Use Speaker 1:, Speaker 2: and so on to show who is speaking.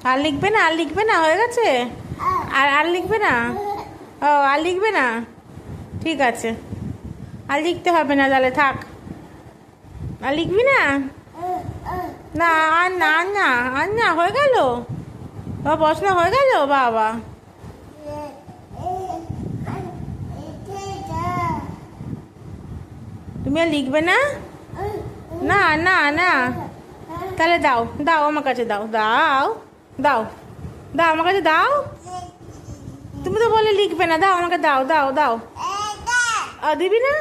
Speaker 1: আর লিখবে না? আর লিখবে না? হয়ে গেছে? আর আর লিখবে না? ও, আর লিখবে না? ঠিক আছে, আর লিখতে হবে না, তাহলে থাক। আর লিখবি না? না, আর না, আর না, আর না, হয়ে গেল? পড়াশোনা হয়ে গেল? বাবা, তুমি আর লিখবে না? না না না, তাহলে দাও, দাও আমার কাছে, দাও দাও দাও, দাও আমার কাছে দাও। তুমি তো বলে লিখবে না, দাও আমাকে, দাও দাও দাও। দিবি না?